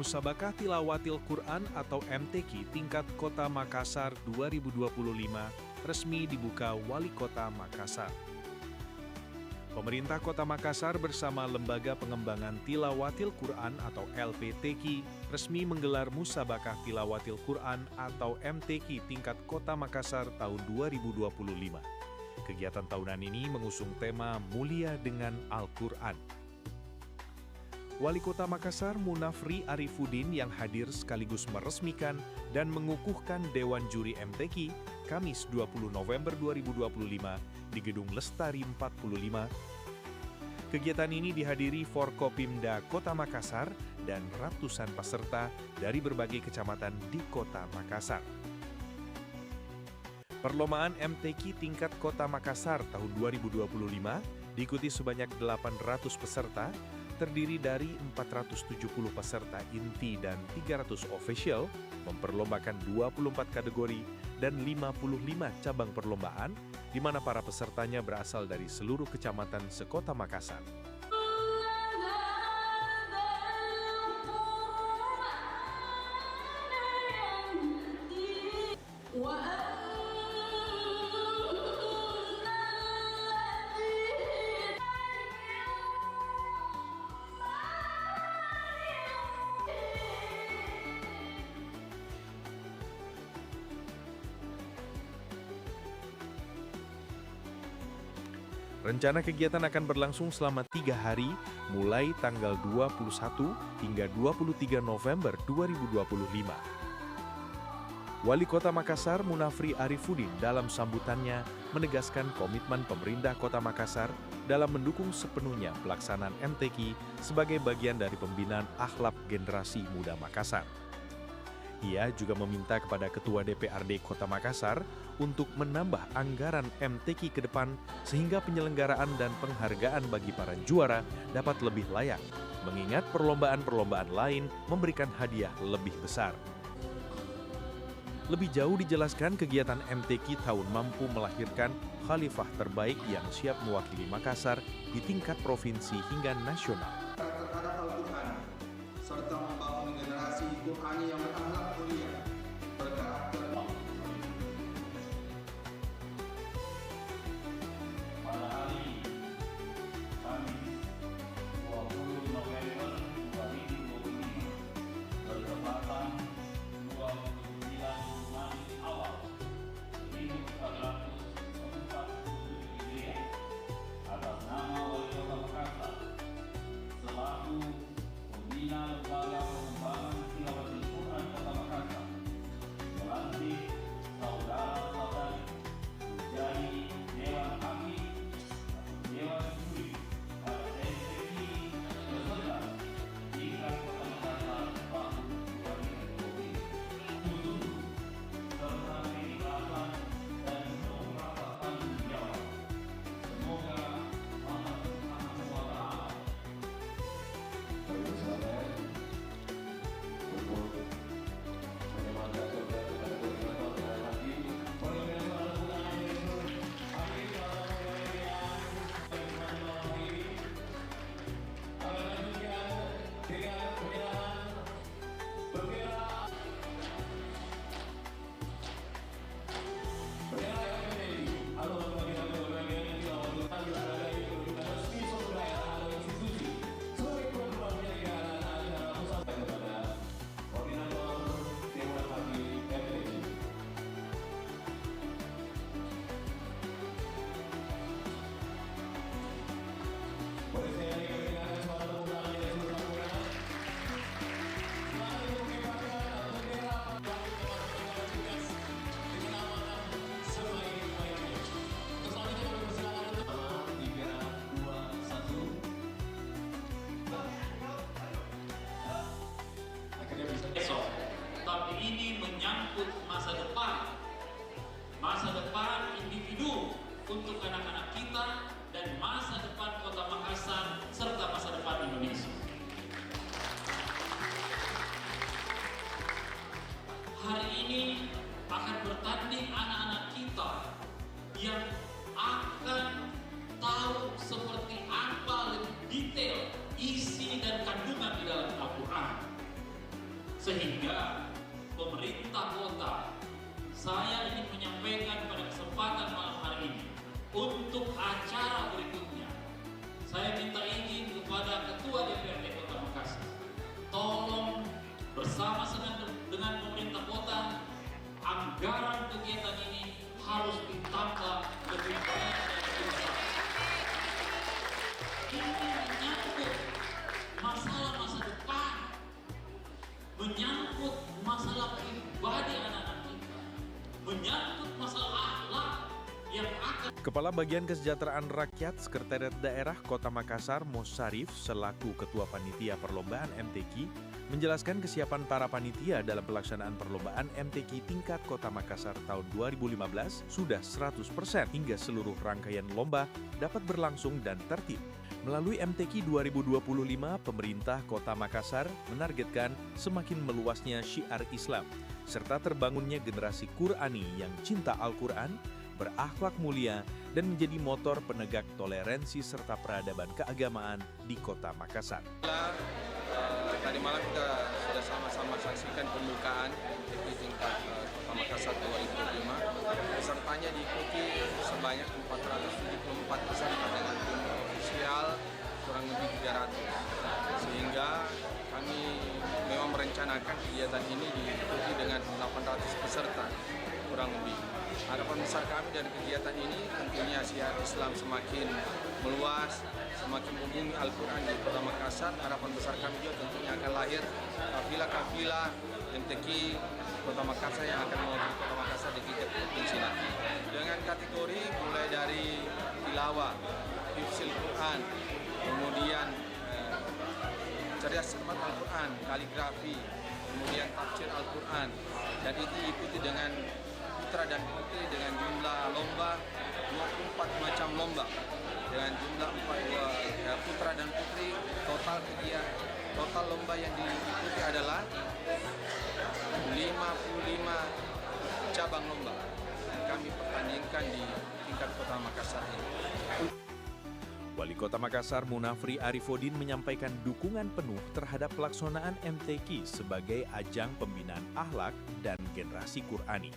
Musabakah Tilawatil Quran atau MTQ tingkat Kota Makassar 2025 resmi dibuka Wali Kota Makassar. Pemerintah Kota Makassar bersama Lembaga Pengembangan Tilawatil Quran atau LPTQ resmi menggelar Musabakah Tilawatil Quran atau MTQ tingkat Kota Makassar tahun 2025. Kegiatan tahunan ini mengusung tema Mulia dengan Al-Quran. Wali Kota Makassar Munafri Arifuddin yang hadir sekaligus meresmikan dan mengukuhkan Dewan Juri MTQ Kamis 20 November 2025 di Gedung Lestari 45. Kegiatan ini dihadiri Forkopimda Kota Makassar dan ratusan peserta dari berbagai kecamatan di Kota Makassar. Perlombaan MTQ tingkat Kota Makassar tahun 2025 diikuti sebanyak 800 peserta, terdiri dari 470 peserta inti dan 300 official, memperlombakan 24 kategori dan 55 cabang perlombaan, di mana para pesertanya berasal dari seluruh kecamatan sekota Makassar. Rencana kegiatan akan berlangsung selama 3 hari, mulai tanggal 21 hingga 23 November 2025. Wali Kota Makassar Munafri Arifuddin dalam sambutannya menegaskan komitmen pemerintah Kota Makassar dalam mendukung sepenuhnya pelaksanaan MTQ sebagai bagian dari pembinaan akhlak generasi muda Makassar. Ia juga meminta kepada Ketua DPRD Kota Makassar untuk menambah anggaran MTQ ke depan sehingga penyelenggaraan dan penghargaan bagi para juara dapat lebih layak, mengingat perlombaan-perlombaan lain memberikan hadiah lebih besar. Lebih jauh dijelaskan kegiatan MTQ tahun mampu melahirkan khalifah terbaik yang siap mewakili Makassar di tingkat provinsi hingga nasional. Terhadap Al-Quran, serta membangun generasi Qurani yang berakhlak mulia, berkarakter. Pada hari Kamis 20 November 2025 bertepatan 29 Maret awal 1447 Hijriah atas nama Wali Kota Makassar selaku Pembina Lembaga Pengembangan Tilawatil Quran Kota Makassar melantik saudara-saudari menjadi Dewan Hakim atau Dewan Juri pada MTQ beserta tingkat Kota Makassar tahun 2020 untuk serta keikhlasan dan penuh rasa tanggung jawab. Semoga Allah Subhanahu wa Ta'ala esok, tapi ini menyangkut masa depan individu untuk anak-anak kita dan masa depan Kota Makassar serta masa depan Indonesia. Hari ini akan bertanding anak-anak kita yang akan tahu seperti apa lebih detail isi dan kandungan di dalam Al-Quran. saya minta izin kepada Ketua DPRD Kota Makassar, tolong bersama dengan pemerintah kota, anggaran kegiatan ini harus ditambah lebih banyak dan lebih besar. Ini menyangkut masalah masa depan, menyangkut masalah pribadi anak-anak kita, menyangkut masalah akhlak yang akan. Kepala Bagian Kesejahteraan Rakyat Sekretariat Daerah Kota Makassar, Mos Sarif, selaku Ketua Panitia Perlombaan MTQ, menjelaskan kesiapan para panitia dalam pelaksanaan perlombaan MTQ tingkat Kota Makassar tahun 2015 sudah 100% hingga seluruh rangkaian lomba dapat berlangsung dan tertib. Melalui MTQ 2025, pemerintah Kota Makassar menargetkan semakin meluasnya syiar Islam, serta terbangunnya generasi Qur'ani yang cinta Al-Quran, berakhlak mulia, dan menjadi motor penegak toleransi serta peradaban keagamaan di Kota Makassar. Tadi malam kita sudah sama-sama saksikan pembukaan di tingkat Kota Makassar 2025. Pesertanya diikuti sebanyak 474 peserta dengan jumlah ofisial kurang lebih 300. Sehingga kami memang merencanakan kegiatan ini diikuti dengan 800 peserta kurang lebih. Harapan besar kami dari kegiatan ini tentunya syiar Islam semakin meluas, semakin membumi Al-Quran di Kota Makassar. Harapan besar kami juga tentunya akan lahir kafilah-kafilah MTQ Kota Makassar yang akan mewakili Kota Makassar di tingkat provinsi nanti. Dengan kategori mulai dari tilawah, hifzil Quran, kemudian cerdas cermat Al-Quran, kaligrafi, kemudian tafsir Al-Quran, dan itu diikuti dengan putra dan putri dengan jumlah lomba 24 macam lomba dengan jumlah 4 putra dan putri. Total lomba yang diikuti adalah 55 cabang lomba yang kami pertandingkan di tingkat Kota Makassar ini. Wali Kota Makassar Munafri Arifodin menyampaikan dukungan penuh terhadap pelaksanaan MTQ sebagai ajang pembinaan akhlak dan generasi Qur'ani.